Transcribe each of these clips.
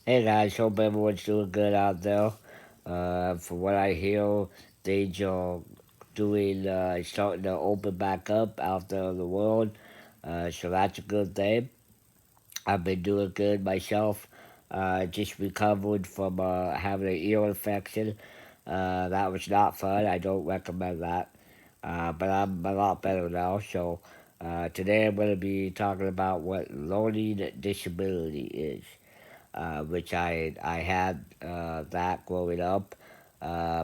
Hey guys, hope everyone's doing good out there. From what I hear, things are starting to open back up out there in the world. So that's a good thing. I've been doing good myself. Just recovered from having an ear infection. That was not fun. I don't recommend that. But I'm a lot better now. So today I'm going to be talking about what learning disability is, which I had that growing up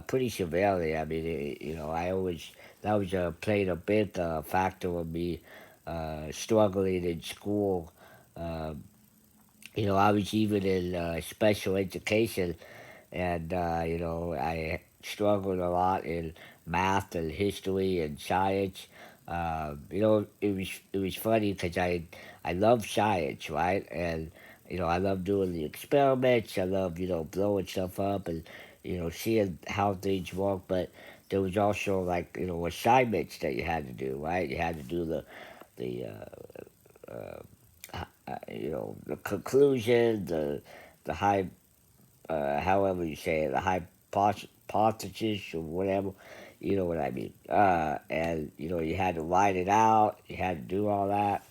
pretty severely. I mean, I always that was played a big factor of me struggling in school. Uh, I was even in special education, and I struggled a lot in math and history and science. It was funny because I love science, right? And I love doing the experiments. I love blowing stuff up and seeing how things work. But there was also like assignments that you had to do, right? You had to do the conclusion, the high however you say it, the hypothesis or whatever. You know what I mean. And you had to write it out. You had to do all that.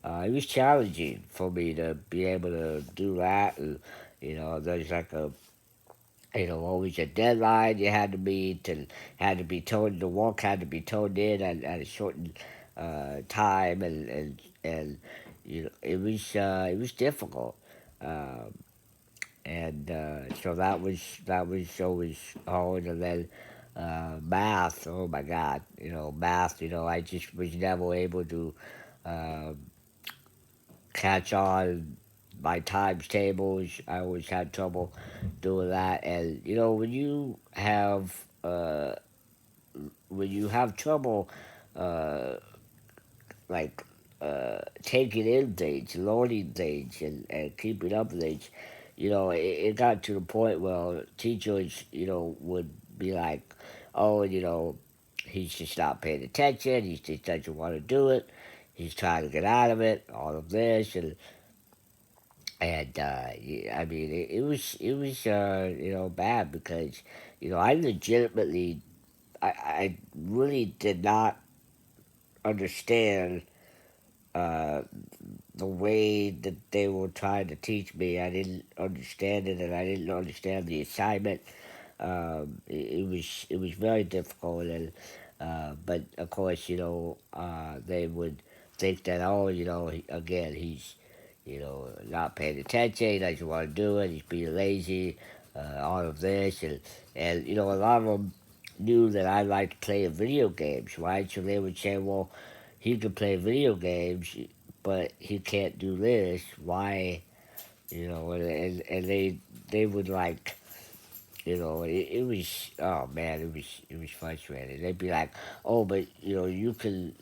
It was challenging for me to be able to do that. And, there's like always a deadline you had to meet, and had to be told the work had to be turned in at a certain time, and it was difficult. Um, and so that was always hard. And then math, oh my God, math. I just was never able to uh, catch on my times tables. I always had trouble doing that. And when you have trouble uh, like taking in things, learning things, and keeping up with things. It got to the point where teachers, would be like, oh, he's just not paying attention. He just doesn't want to do it. He's trying to get out of it. All of this, and I mean, it was bad because I legitimately I really did not understand uh, the way that they were trying to teach me. I didn't understand it, and I didn't understand the assignment. It was very difficult, and but of course, they would think that, oh, again, he's not paying attention. He doesn't want to do it. He's being lazy. All of this, and a lot of them knew that I liked playing video games, right? So they would say, well, he can play video games, but he can't do this. Why? And they would like, it was, oh man, it was frustrating. They'd be like, oh, but you can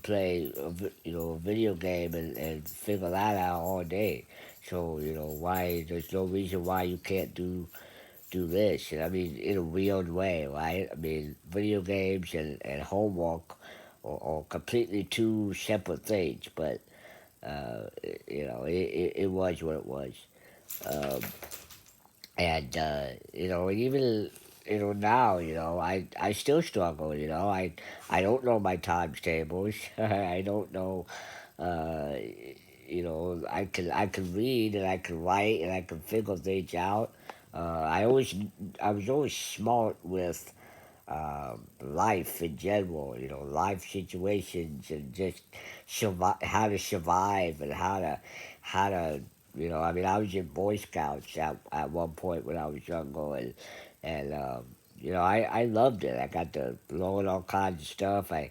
play a video game and figure that out all day. So why? There's no reason why you can't do this. And I mean, in a weird way, right? I mean, video games and homework are completely two separate things, but it was what it was. Um, and even now, I still struggle. I don't know my times tables. I don't know. Uh, I can read and I can write and I can figure things out. I was always smart with life in general. Life situations and just how to survive and how to. I mean, I was in Boy Scouts at one point when I was younger, and I loved it. I got to learn all kinds of stuff. I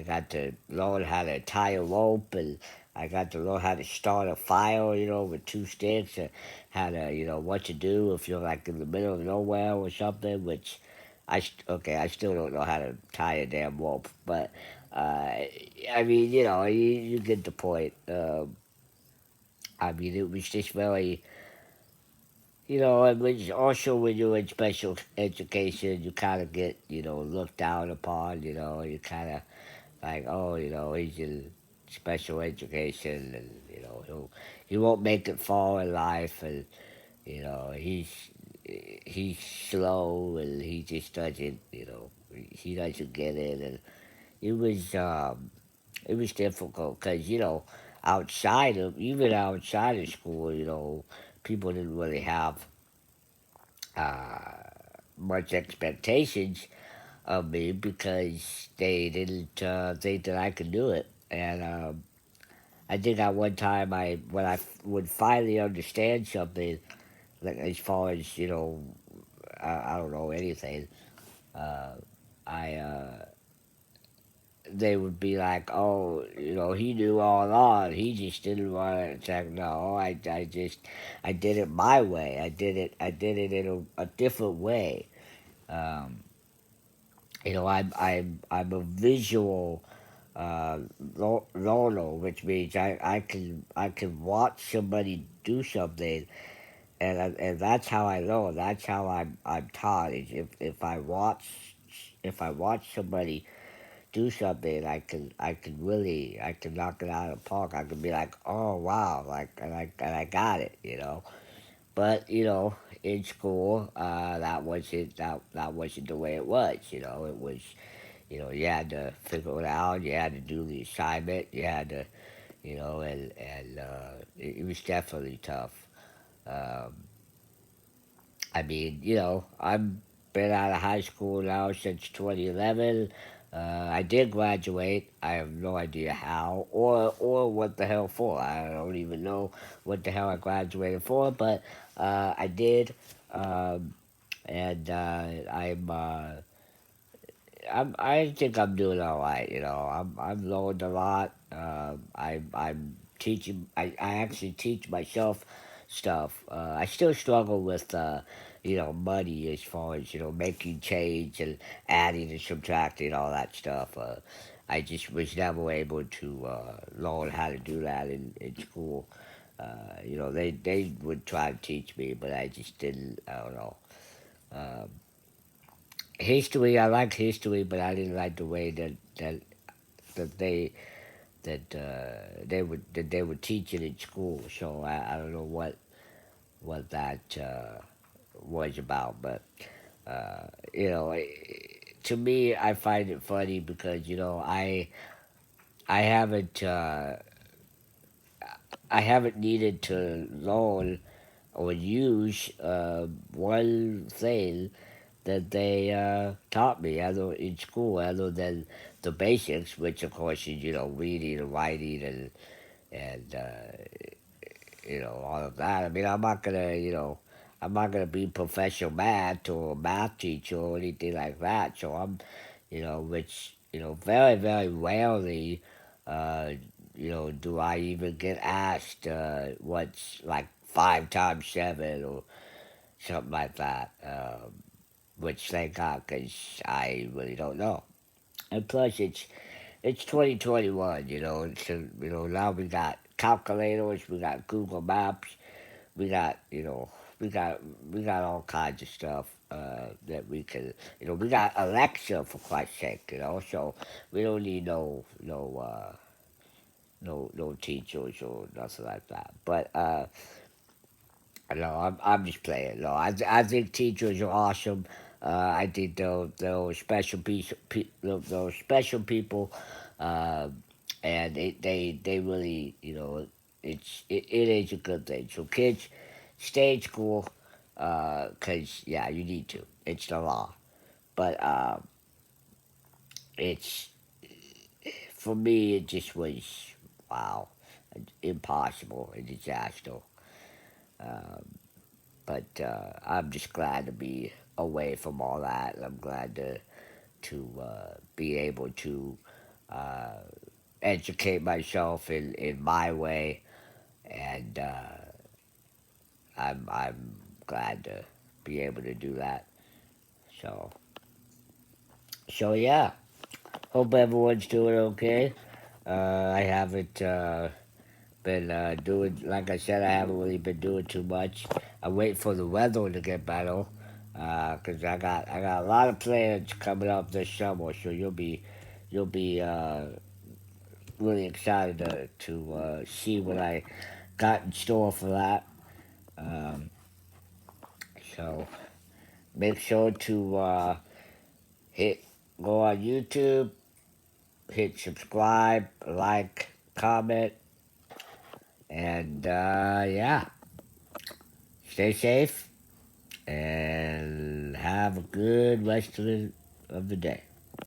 got to learn how to tie a rope, and I got to learn how to start a fire, with two sticks, and how to, what to do if you're like in the middle of nowhere or something, which okay, I still don't know how to tie a damn rope, but I mean, you get the point. I mean, it was just very, it was also when you're in special education, you kind of get, looked down upon, you kind of like, oh, he's in special education, and he won't make it far in life, and he's slow, and he just doesn't he doesn't get it, and it was um it was difficult because even outside of school, people didn't really have uh, much expectations of me because they didn't think that I could do it. And I think at one time, when would finally understand something, like as far as I don't know anything, uh, I they would be like, "Oh, he knew all along. He just didn't want to." It's like, no, I did it my way. I did it in a different way. Um, I'm a visual learner, which means I can watch somebody do something, and that's how I learn. That's how I'm taught. Is if I watch somebody do something, I can knock it out of the park. I can be like, oh wow, like and I got it. But in school, that wasn't the way it was. It was you had to figure it out. You had to do the assignment. You had to and it was definitely tough. Um, I mean, I've been out of high school now since 2011. I did graduate. I have no idea how or what the hell for. I don't even know what the hell I graduated for, but I did, um, and I think I'm doing all right. I've learned a lot. I'm teaching. I actually teach myself stuff. I still struggle with money as far as making change and adding and subtracting all that stuff. I just was never able to learn how to do that in school. They would try to teach me, but I just didn't. I don't know. Um, History, I like history, but I didn't like the way that they that they would teach it in school. So I don't know what that was about, but uh, you know, eh, to me, I find it funny because I haven't I haven't needed to learn or use one thing that they taught me other in school, other than the basics, which of course is reading and writing and all of that. I mean, I'm not gonna be professional math or math teacher or anything like that. So which very very rarely, uh, do I even get asked what's like 5 times 7 or something like that. Which thank God, because I really don't know. And plus, it's 2021, so now we got calculators, we got Google Maps, we got we got we got all kinds of stuff that we can we got Alexa for Christ's sake, so we don't need no teachers or nothing like that. But no, I'm just playing. No, I think teachers are awesome. I think they're special they're special people, uh, and they really it is a good thing. So kids, stay in school, cause yeah, you need to. It's the law. But it's for me, it just was wow, impossible, a disaster. Um, But I'm just glad to be away from all that. I'm glad to be able to uh, educate myself in my way, and I'm glad to be able to do that. So yeah. Hope everyone's doing okay. I haven't been doing, like I said, I haven't really been doing too much. I wait for the weather to get better, cause I got a lot of plans coming up this summer. So you'll be really excited to see what I got in store for that. Um, so make sure to hit go on YouTube, hit subscribe, like, comment, and yeah, stay safe and have a good rest of the day.